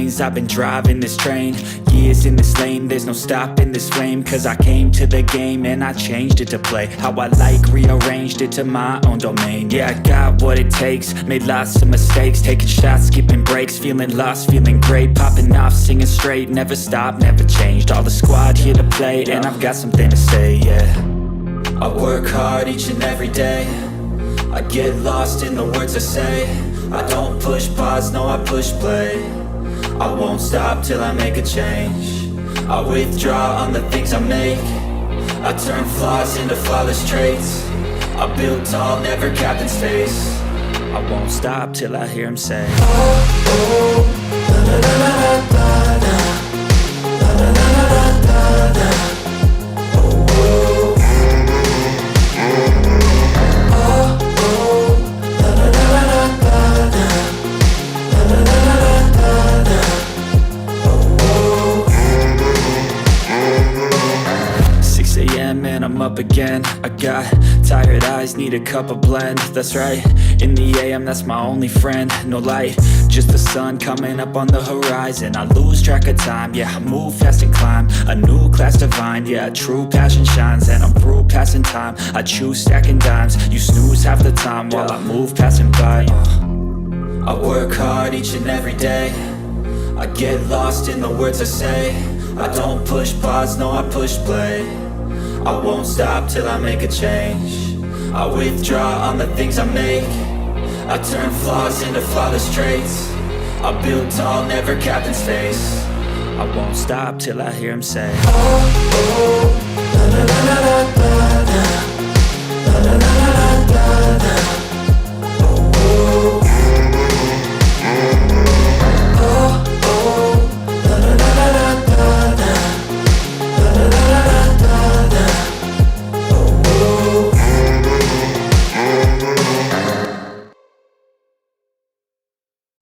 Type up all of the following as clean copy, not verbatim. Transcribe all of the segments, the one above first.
lanes. I've been driving this train, years in this lane. There's no stopping this flame, cause I came to the game and I changed it to play how I like, rearranged it to my own domain. Yeah, I got what it takes, made lots of mistakes, taking shots, skipping breaks, feeling lost, feeling great, popping off, singing straight, never stopped, never changed. All the squad here to play, and I've got something to say, yeah. I work hard each and every day, I get lost in the words I say. I don't push pause, no, I push play. I won't stop till I make a change. I withdraw on the things I make. I turn flaws into flawless traits. I build tall, never capped in space. I won't stop till I hear him say, oh, oh, da da da da da da, da da da da da da. And I'm up again. I got tired eyes, need a cup of blend. That's right, in the AM, that's my only friend. No light, just the sun coming up on the horizon. I lose track of time, yeah, I move fast and climb a new class divine, yeah, true passion shines. And I'm through passing time, I choose stacking dimes. You snooze half the time while I move passing by. I work hard each and every day, I get lost in the words I say. I don't push pause, no, I push play. I won't stop till I make a change. I withdraw on the things I make. I turn flaws into flawless traits. I build tall, never capped in space. I won't stop till I hear him say, oh, oh, da da da da da da, da da da da da da.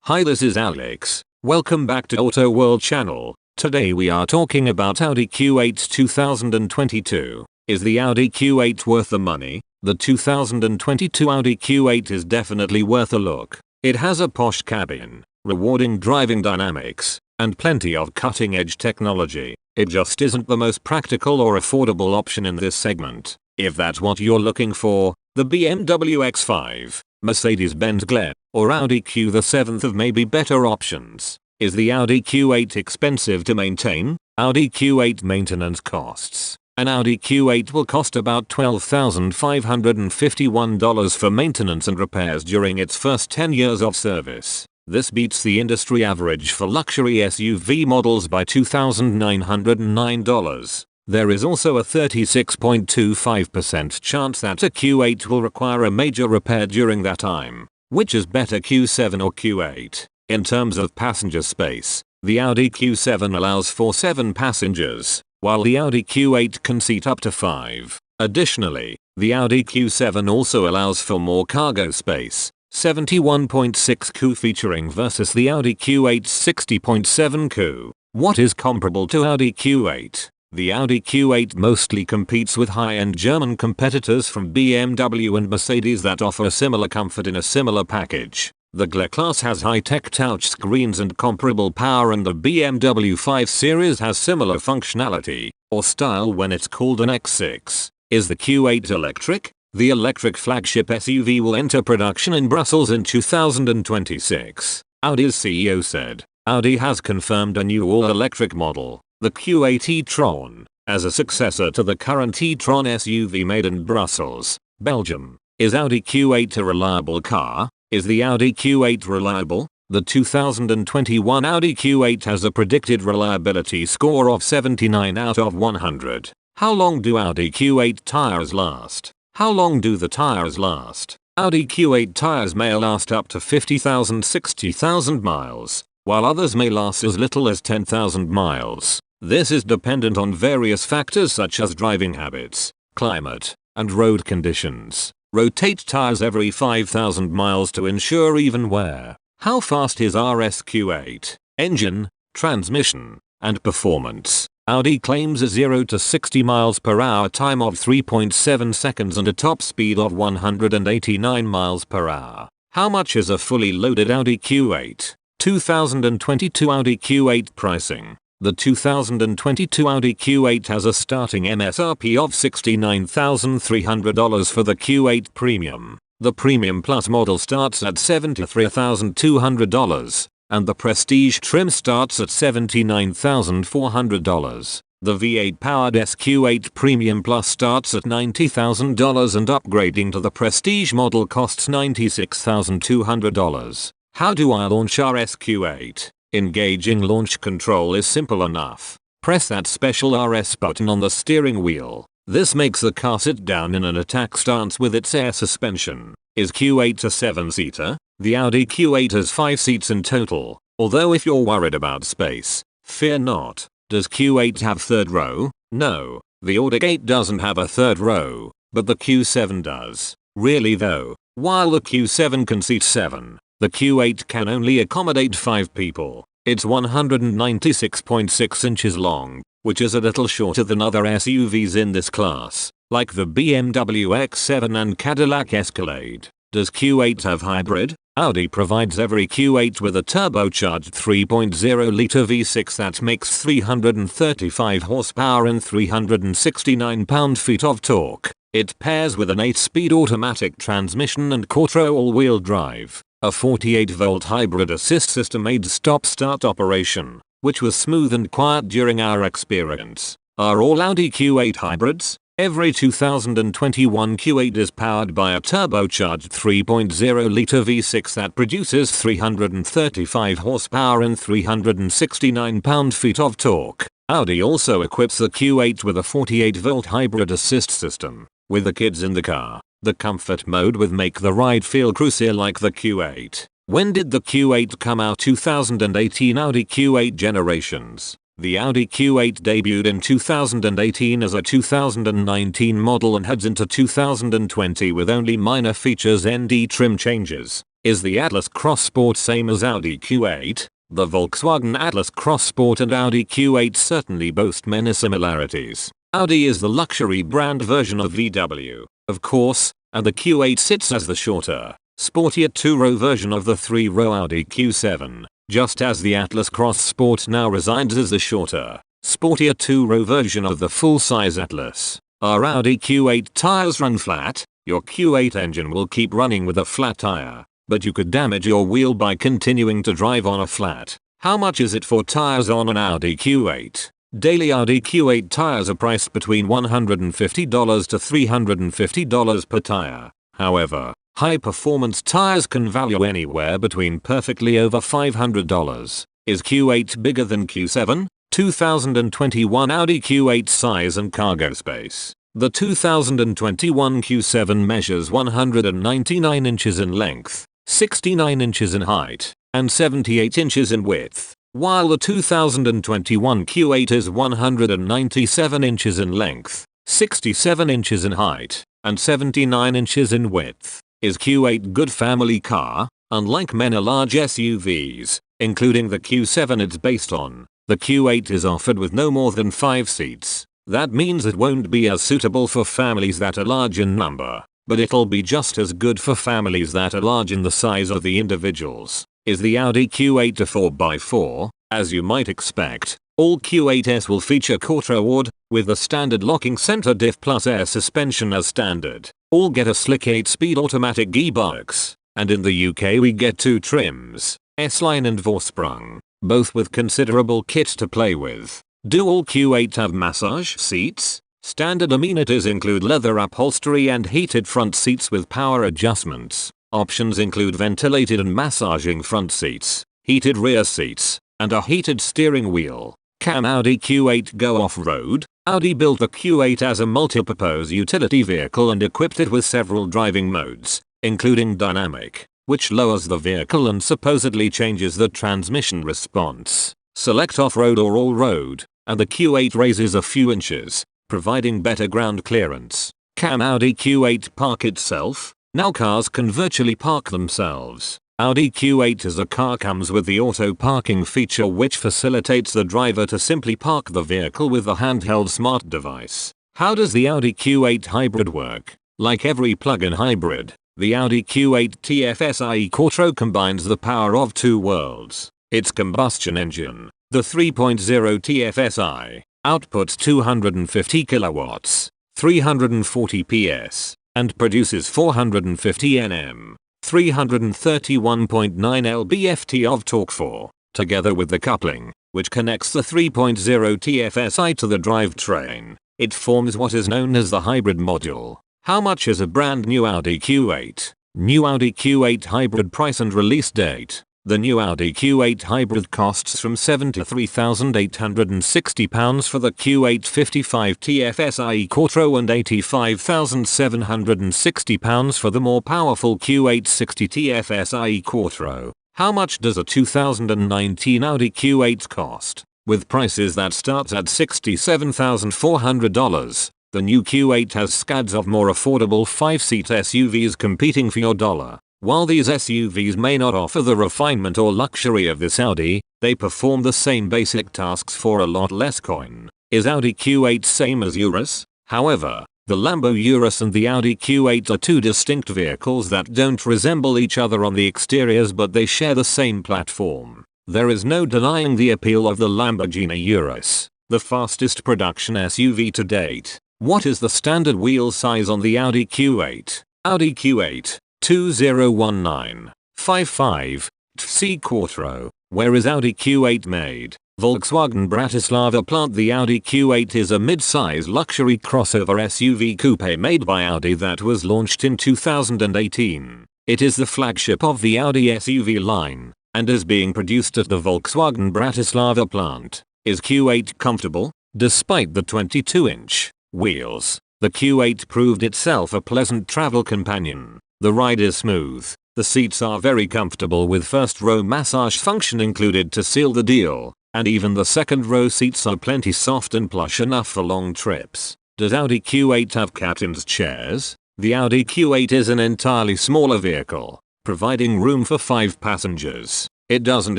Hi, this is Alex. Welcome back to Auto World channel. Today we are talking about Audi Q8 2022. Is the Audi Q8 worth the money? The 2022 Audi Q8 is definitely worth a look. It has a posh cabin, rewarding driving dynamics, and plenty of cutting-edge technology. It just isn't the most practical or affordable option in this segment. If that's what you're looking for, the BMW X5, Mercedes-Benz GLE, or Audi Q7 may be better options. Is the Audi Q8 expensive to maintain? Audi Q8 maintenance costs. An Audi Q8 will cost about $12,551 for maintenance and repairs during its first 10 years of service. This beats the industry average for luxury SUV models by $2,909. There is also a 36.25% chance that a Q8 will require a major repair during that time. Which is better, Q7 or Q8? In terms of passenger space, the Audi Q7 allows for 7 passengers, while the Audi Q8 can seat up to 5. Additionally, the Audi Q7 also allows for more cargo space, 71.6 cu featuring versus the Audi Q8's 60.7 cu. What is comparable to Audi Q8? The Audi Q8 mostly competes with high-end German competitors from BMW and Mercedes that offer a similar comfort in a similar package. The GLE class has high-tech touchscreens and comparable power, and the BMW 5 Series has similar functionality or style when it's called an X6. Is the Q8 electric? The electric flagship SUV will enter production in Brussels in 2026. Audi's CEO said, Audi has confirmed a new all-electric model, the Q8 e-tron, as a successor to the current e-tron SUV made in Brussels, Belgium. Is Audi Q8 a reliable car? Is the Audi Q8 reliable? The 2021 Audi Q8 has a predicted reliability score of 79 out of 100. How long do Audi Q8 tires last? How long do the tires last? Audi Q8 tires may last up to 50,000-60,000 miles, while others may last as little as 10,000 miles. This is dependent on various factors such as driving habits, climate, and road conditions. Rotate tires every 5,000 miles to ensure even wear. How fast is RS-Q8? Engine, transmission, and performance. Audi claims a 0 to 60 miles per hour time of 3.7 seconds and a top speed of 189 miles per hour. How much is a fully loaded Audi Q8? 2022 Audi Q8 pricing. The 2022 Audi Q8 has a starting MSRP of $69,300 for the Q8 Premium. The Premium Plus model starts at $73,200, and the Prestige trim starts at $79,400. The V8-powered SQ8 Premium Plus starts at $90,000 and upgrading to the Prestige model costs $96,200. How do I launch our SQ8? Engaging launch control is simple enough. Press that special RS button on the steering wheel. This makes the car sit down in an attack stance with its air suspension. Is Q8 a 7-seater? The Audi Q8 has 5 seats in total, although if you're worried about space, fear not. Does Q8 have third row? No, the Audi Q8 doesn't have a third row, but the Q7 does. Really though, while the Q7 can seat 7, the Q8 can only accommodate 5 people. It's 196.6 inches long, which is a little shorter than other SUVs in this class, like the BMW X7 and Cadillac Escalade. Does Q8 have hybrid? Audi provides every Q8 with a turbocharged 3.0-liter V6 that makes 335 horsepower and 369 pound-feet of torque. It pairs with an 8-speed automatic transmission and quattro all-wheel drive. A 48-volt hybrid assist system aids stop-start operation, which was smooth and quiet during our experience. Are all Audi Q8 hybrids? Every 2021 Q8 is powered by a turbocharged 3.0-liter V6 that produces 335 horsepower and 369 pound-feet of torque. Audi also equips the Q8 with a 48-volt hybrid assist system. With the kids in the car, the comfort mode with make the ride feel cruisier like the Q8. When did the Q8 come out? 2018 Audi Q8 generations. The Audi Q8 debuted in 2018 as a 2019 model and heads into 2020 with only minor features and trim changes. Is the Atlas Cross Sport same as Audi Q8? The Volkswagen Atlas Cross Sport and Audi Q8 certainly boast many similarities. Audi is the luxury brand version of VW, of course, and the Q8 sits as the shorter, sportier 2-row version of the 3-row Audi Q7, just as the Atlas Cross Sport now resides as the shorter, sportier 2-row version of the full-size Atlas. Are Audi Q8 tires run flat? Your Q8 engine will keep running with a flat tire, but you could damage your wheel by continuing to drive on a flat. How much is it for tires on an Audi Q8? Daily Audi Q8 tires are priced between $150 to $350 per tire. However, high-performance tires can value anywhere between perfectly over $500. Is Q8 bigger than Q7? 2021 Audi Q8 size and cargo space. The 2021 Q7 measures 199 inches in length, 69 inches in height, and 78 inches in width, while the 2021 Q8 is 197 inches in length, 67 inches in height, and 79 inches in width. Is Q8 good family car? Unlike many large SUVs, including the Q7 it's based on, the Q8 is offered with no more than 5 seats. That means it won't be as suitable for families that are large in number, but it'll be just as good for families that are large in the size of the individuals. Is the Audi Q8 a 4x4? As you might expect, all Q8s will feature quattro wood, with the standard locking center diff plus air suspension as standard. All get a slick 8-speed automatic gearbox, and in the UK we get 2 trims, S-Line and Vorsprung, both with considerable kit to play with. Do all Q8 have massage seats? Standard amenities include leather upholstery and heated front seats with power adjustments. Options include ventilated and massaging front seats, heated rear seats, and a heated steering wheel. Can Audi Q8 go off-road? Audi built the Q8 as a multi-purpose utility vehicle and equipped it with several driving modes, including dynamic, which lowers the vehicle and supposedly changes the transmission response. Select off-road or all-road, and the Q8 raises a few inches, providing better ground clearance. Can Audi Q8 park itself? Now cars can virtually park themselves. Audi Q8 as a car comes with the auto parking feature, which facilitates the driver to simply park the vehicle with the handheld smart device. How does the Audi Q8 hybrid work? Like every plug-in hybrid, The Audi Q8 TFSI Quattro combines the power of two worlds. Its combustion engine, the 3.0 TFSI, outputs 250 kilowatts, 340 PS, and produces 450 Nm, 331.9 lb-ft of torque for, together with the coupling, which connects the 3.0 TFSI to the drivetrain, it forms what is known as the hybrid module. How much is a brand new Audi Q8? New Audi Q8 hybrid price and release date. The new Audi Q8 hybrid costs from £73,860 for the Q8 55 TFSI Quattro and £85,760 for the more powerful Q8 60 TFSI Quattro. How much does a 2019 Audi Q8 cost? With prices that start at $67,400, the new Q8 has scads of more affordable 5-seat SUVs competing for your dollar. While these SUVs may not offer the refinement or luxury of this Audi, they perform the same basic tasks for a lot less coin. Is Audi Q8 same as Urus? However, the Lambo Urus and the Audi Q8 are two distinct vehicles that don't resemble each other on the exteriors, but they share the same platform. There is no denying the appeal of the Lamborghini Urus, the fastest production SUV to date. What is the standard wheel size on the Audi Q8? Audi Q8 2019-55 TC Quattro. Where is Audi Q8 made? Volkswagen Bratislava plant. The Audi Q8 is a mid-size luxury crossover SUV coupe made by Audi that was launched in 2018. It is the flagship of the Audi SUV line and is being produced at the Volkswagen Bratislava plant. Is Q8 comfortable? Despite the 22-inch wheels, the Q8 proved itself a pleasant travel companion. The ride is smooth. The seats are very comfortable with first row massage function included to seal the deal, and even the second row seats are plenty soft and plush enough for long trips. Does Audi Q8 have captain's chairs? The Audi Q8 is an entirely smaller vehicle, providing room for 5 passengers. It doesn't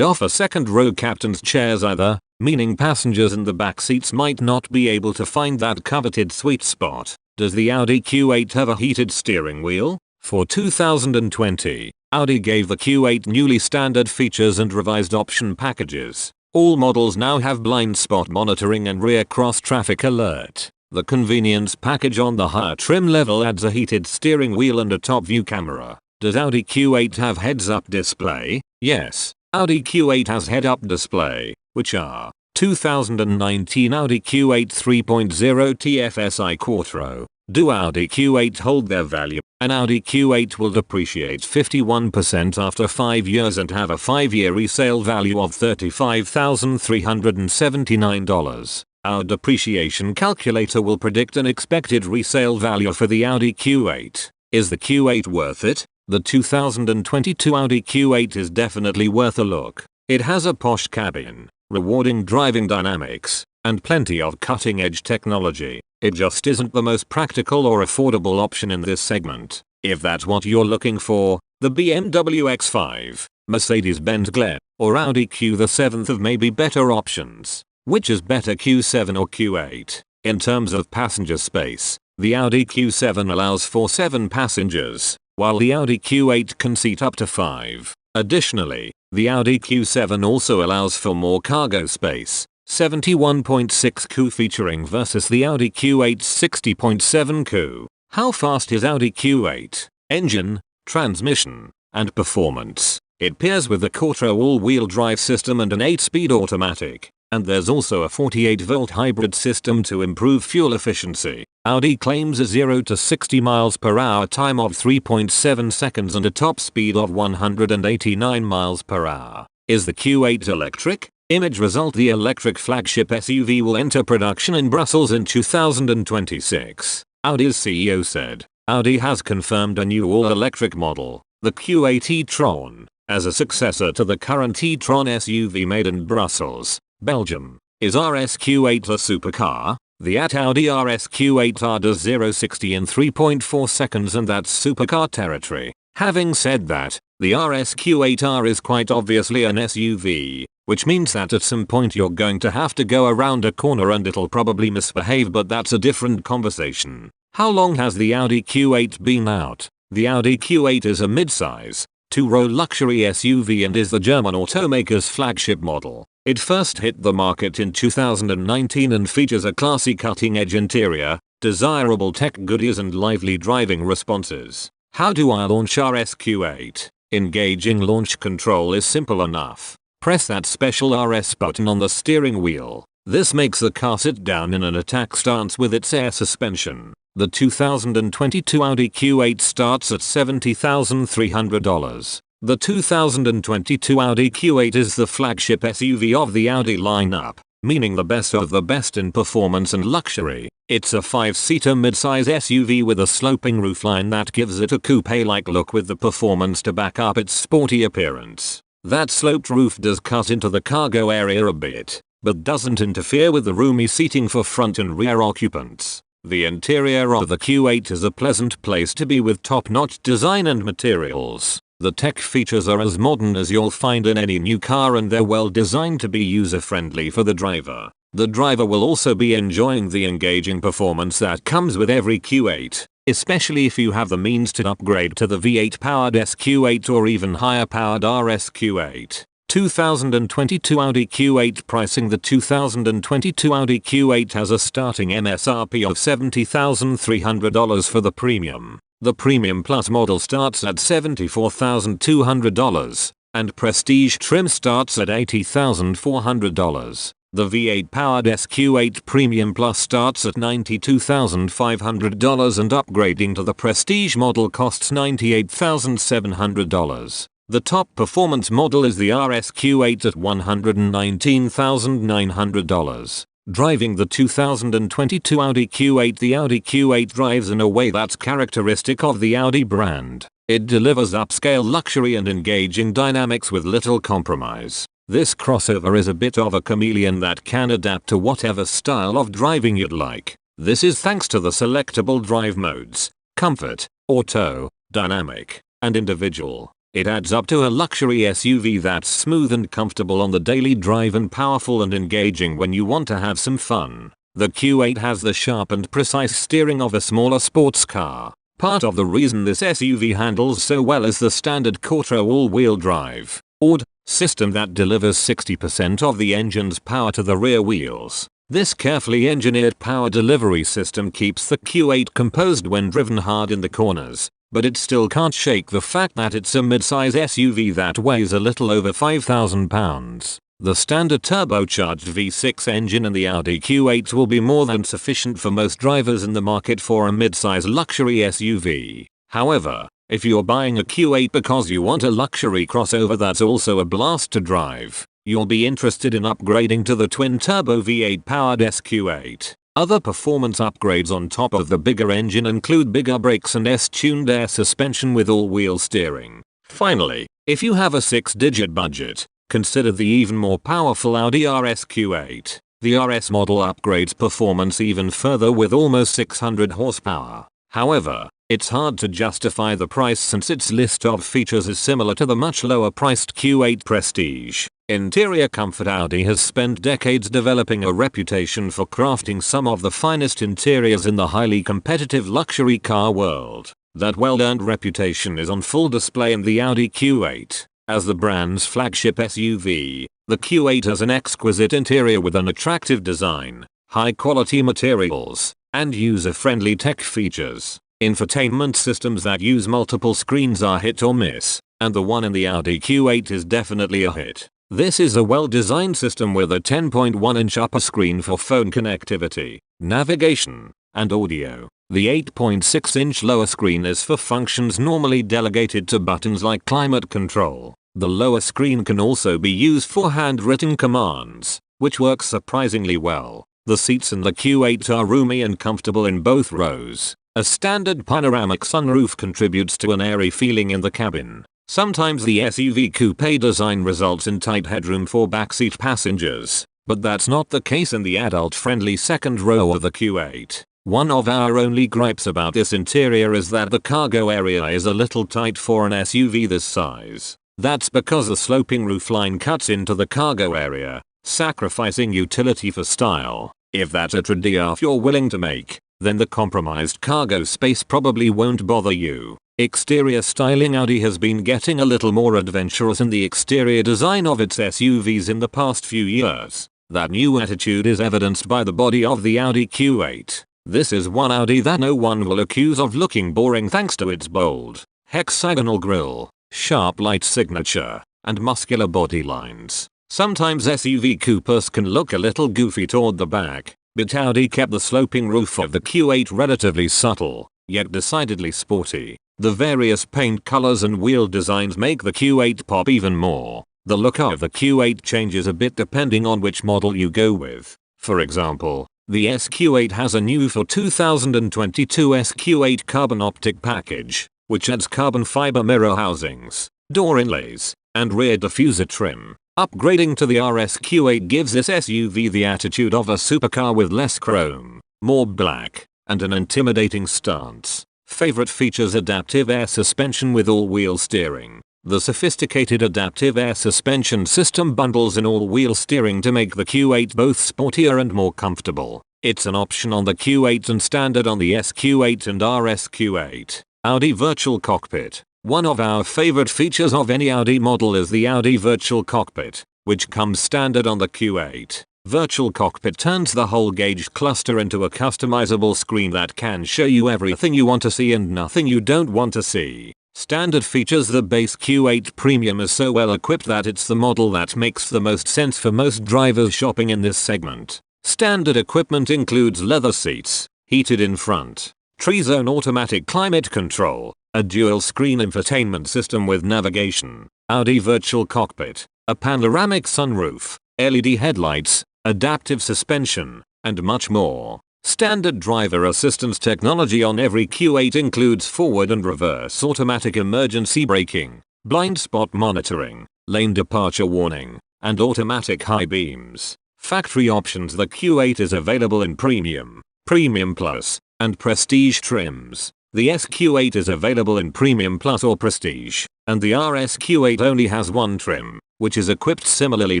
offer second row captain's chairs either, meaning passengers in the back seats might not be able to find that coveted sweet spot. Does the Audi Q8 have a heated steering wheel? For 2020, Audi gave the Q8 newly standard features and revised option packages. All models now have blind spot monitoring and rear cross traffic alert. The convenience package on the higher trim level adds a heated steering wheel and a top view camera. Does Audi Q8 have heads-up display? Yes, Audi Q8 has head-up display, which are 2019 Audi Q8 3.0 TFSI Quattro. Do Audi Q8 hold their value? An Audi Q8 will depreciate 51% after 5 years and have a 5-year resale value of $35,379. Our depreciation calculator will predict an expected resale value for the Audi Q8. Is the Q8 worth it? The 2022 Audi Q8 is definitely worth a look. It has a posh cabin, rewarding driving dynamics, and plenty of cutting-edge technology. It just isn't the most practical or affordable option in this segment. If that's what you're looking for, the BMW X5, Mercedes-Benz Glare, or Audi Q7 may be better options. Which is better, Q7 or Q8? In terms of passenger space, the Audi Q7 allows for 7 passengers, while the Audi Q8 can seat up to 5. Additionally, the Audi Q7 also allows for more cargo space, 71.6 cu featuring versus the Audi Q8's 60.7 cu. How fast is Audi Q8? Engine, transmission, and performance. It pairs with the Quattro all-wheel drive system and an 8-speed automatic, and there's also a 48-volt hybrid system to improve fuel efficiency. Audi claims a 0 to 60 miles per hour time of 3.7 seconds and a top speed of 189 miles per hour. Is the Q8 electric? Image result: the electric flagship SUV will enter production in Brussels in 2026. Audi's CEO said, Audi has confirmed a new all-electric model, the Q8 e-tron, as a successor to the current e-tron SUV made in Brussels, Belgium. Is RS Q8 a supercar? The Audi RS Q8R does 0-60 in 3.4 seconds, and that's supercar territory. Having said that, the RS Q8R is quite obviously an SUV, which means that at some point you're going to have to go around a corner and it'll probably misbehave, but that's a different conversation. How long has the Audi Q8 been out? The Audi Q8 is a mid-size, two-row luxury SUV and is the German automaker's flagship model. It first hit the market in 2019 and features a classy cutting-edge interior, desirable tech goodies and lively driving responses. How do I launch our Q8? Engaging launch control is simple enough. Press that special RS button on the steering wheel. This makes the car sit down in an attack stance with its air suspension. The 2022 Audi Q8 starts at $70,300. The 2022 Audi Q8 is the flagship SUV of the Audi lineup, meaning the best of the best in performance and luxury. It's a 5-seater midsize SUV with a sloping roofline that gives it a coupe-like look with the performance to back up its sporty appearance. That sloped roof does cut into the cargo area a bit, but doesn't interfere with the roomy seating for front and rear occupants. The interior of the Q8 is a pleasant place to be with top-notch design and materials. The tech features are as modern as you'll find in any new car and they're well designed to be user-friendly for the driver. The driver will also be enjoying the engaging performance that comes with every Q8, especially if you have the means to upgrade to the V8 powered Q8 or even higher powered RS Q8. 2022 Audi Q8 pricing. The 2022 Audi Q8 has a starting MSRP of $70,300 for the premium. The Premium Plus model starts at $74,200, and Prestige trim starts at $80,400. The V8 powered Q8 Premium Plus starts at $92,500 and upgrading to the Prestige model costs $98,700. The top performance model is the RS Q8 at $119,900. Driving the 2022 Audi Q8. The Audi Q8 drives in a way that's characteristic of the Audi brand. It delivers upscale luxury and engaging dynamics with little compromise. This crossover is a bit of a chameleon that can adapt to whatever style of driving you'd like. This is thanks to the selectable drive modes: comfort, auto, dynamic, and individual. It adds up to a luxury SUV that's smooth and comfortable on the daily drive and powerful and engaging when you want to have some fun. The Q8 has the sharp and precise steering of a smaller sports car. Part of the reason this SUV handles so well is the standard Quattro all-wheel drive (AWD) system that delivers 60% of the engine's power to the rear wheels. This carefully engineered power delivery system keeps the Q8 composed when driven hard in the corners, but it still can't shake the fact that it's a midsize SUV that weighs a little over 5,000 pounds. The standard turbocharged V6 engine in the Audi Q8 will be more than sufficient for most drivers in the market for a midsize luxury SUV. However, if you're buying a Q8 because you want a luxury crossover that's also a blast to drive, you'll be interested in upgrading to the twin-turbo V8 powered Q8. Other performance upgrades on top of the bigger engine include bigger brakes and S-tuned air suspension with all-wheel steering. Finally, if you have a 6-digit budget, consider the even more powerful Audi RS Q8. The RS model upgrades performance even further with almost 600 horsepower. However, it's hard to justify the price since its list of features is similar to the much lower priced Q8 Prestige. Interior comfort. Audi has spent decades developing a reputation for crafting some of the finest interiors in the highly competitive luxury car world. That well-earned reputation is on full display in the Audi Q8. As the brand's flagship SUV, the Q8 has an exquisite interior with an attractive design, high-quality materials, and user-friendly tech features. Infotainment systems that use multiple screens are hit or miss, and the one in the Audi Q8 is definitely a hit. This is a well-designed system with a 10.1-inch upper screen for phone connectivity, navigation, and audio. The 8.6-inch lower screen is for functions normally delegated to buttons like climate control. The lower screen can also be used for handwritten commands, which works surprisingly well. The seats in the Q8 are roomy and comfortable in both rows. A standard panoramic sunroof contributes to an airy feeling in the cabin. Sometimes the SUV coupe design results in tight headroom for backseat passengers, but that's not the case in the adult-friendly second row of the Q8. One of our only gripes about this interior is that the cargo area is a little tight for an SUV this size. That's because the sloping roofline cuts into the cargo area, sacrificing utility for style. If that's a trade-off you're willing to make, then the compromised cargo space probably won't bother you. Exterior styling. Audi has been getting a little more adventurous in the exterior design of its SUVs in the past few years. That new attitude is evidenced by the body of the Audi Q8. This is one Audi that no one will accuse of looking boring thanks to its bold, hexagonal grille, sharp light signature, and muscular body lines. Sometimes SUV coupes can look a little goofy toward the back, but Audi kept the sloping roof of the Q8 relatively subtle, yet decidedly sporty. The various paint colors and wheel designs make the Q8 pop even more. The look of the Q8 changes a bit depending on which model you go with. For example, the SQ8 has a new for 2022 SQ8 carbon optic package, which adds carbon fiber mirror housings, door inlays, and rear diffuser trim. Upgrading to the RSQ8 gives this SUV the attitude of a supercar with less chrome, more black, and an intimidating stance. Favorite features: adaptive air suspension with all-wheel steering. The sophisticated adaptive air suspension system bundles in all-wheel steering to make the Q8 both sportier and more comfortable. It's an option on the Q8 and standard on the SQ8 and RSQ8. Audi Virtual Cockpit. One of our favorite features of any Audi model is the Audi Virtual Cockpit, which comes standard on the Q8. Virtual Cockpit turns the whole gauge cluster into a customizable screen that can show you everything you want to see and nothing you don't want to see. Standard features. The base Q8 Premium is so well equipped that it's the model that makes the most sense for most drivers shopping in this segment. Standard equipment includes leather seats, heated in front, Tri-Zone automatic climate control, a dual-screen infotainment system with navigation, Audi Virtual Cockpit, a panoramic sunroof, LED headlights, adaptive suspension, and much more. Standard driver assistance technology on every Q8 includes forward and reverse automatic emergency braking, blind spot monitoring, lane departure warning, and automatic high beams. Factory options. The Q8 is available in Premium, Premium Plus, and Prestige trims. The SQ8 is available in Premium Plus or Prestige, and the RSQ8 only has one trim, which is equipped similarly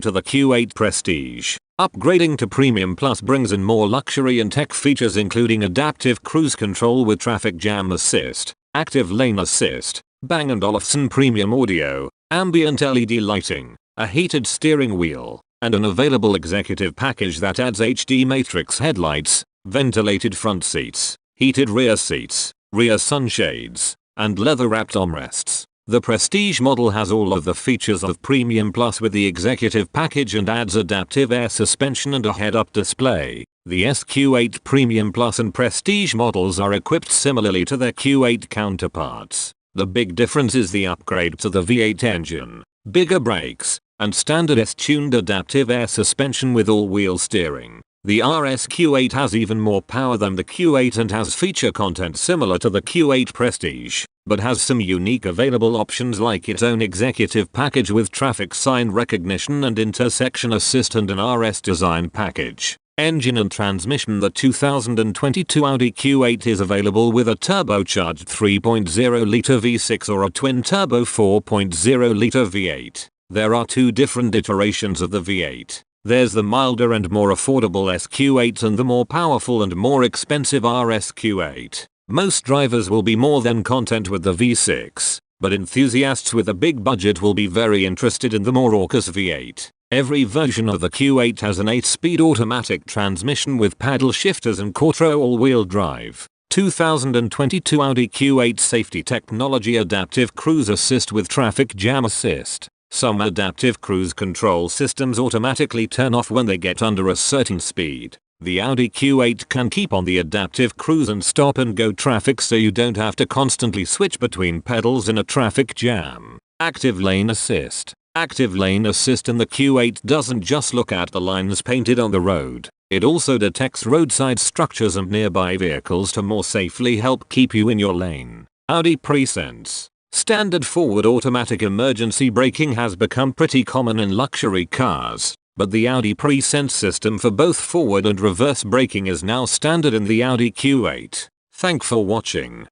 to the Q8 Prestige. Upgrading to Premium Plus brings in more luxury and tech features, including adaptive cruise control with traffic jam assist, active lane assist, Bang & Olufsen premium audio, ambient LED lighting, a heated steering wheel, and an available executive package that adds HD matrix headlights, ventilated front seats, heated rear seats, rear sunshades, and leather-wrapped armrests. The Prestige model has all of the features of Premium Plus with the executive package and adds adaptive air suspension and a head-up display. The SQ8 Premium Plus and Prestige models are equipped similarly to their Q8 counterparts. The big difference is the upgrade to the V8 engine, bigger brakes, and standard S-tuned adaptive air suspension with all-wheel steering. The RSQ8 has even more power than the Q8 and has feature content similar to the Q8 Prestige, but has some unique available options like its own executive package with traffic sign recognition and intersection assist and an RS design package. Engine and transmission. The 2022 Audi Q8 is available with a turbocharged 3.0-litre V6 or a twin-turbo 4.0-litre V8. There are two different iterations of the V8. There's the milder and more affordable SQ8 and the more powerful and more expensive RSQ8. Most drivers will be more than content with the V6, but enthusiasts with a big budget will be very interested in the more raucous V8. Every version of the Q8 has an 8-speed automatic transmission with paddle shifters and Quattro all-wheel drive. 2022 Audi Q8 safety technology: adaptive cruise assist with traffic jam assist. Some adaptive cruise control systems automatically turn off when they get under a certain speed. The Audi Q8 can keep on the adaptive cruise and stop and go traffic so you don't have to constantly switch between pedals in a traffic jam. Active lane assist. Active lane assist in the Q8 doesn't just look at the lines painted on the road. It also detects roadside structures and nearby vehicles to more safely help keep you in your lane. Audi Presense. Standard forward automatic emergency braking has become pretty common in luxury cars, but the Audi Presense system for both forward and reverse braking is now standard in the Audi Q8. Thanks for watching.